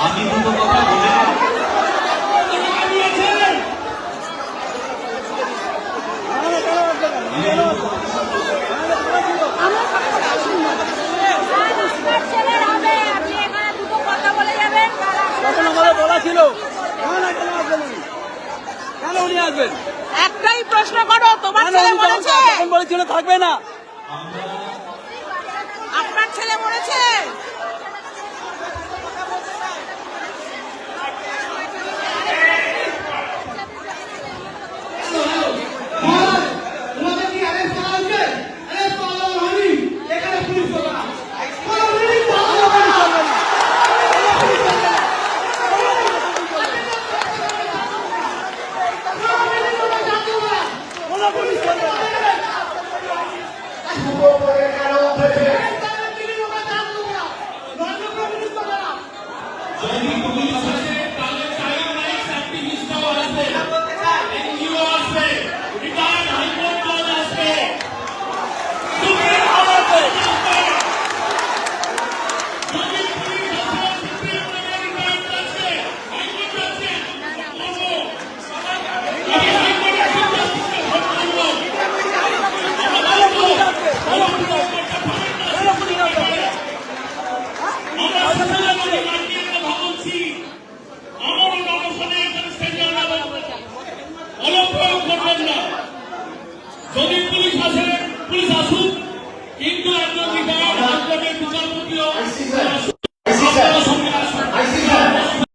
আমি দুটো কথা বলে বলা ছিল কেন উনি আসবেন? একটাই প্রশ্ন করো, তোমার ছেলে মরেছে? বলেছিল থাকবে না, আপনার ছেলে মরেছে?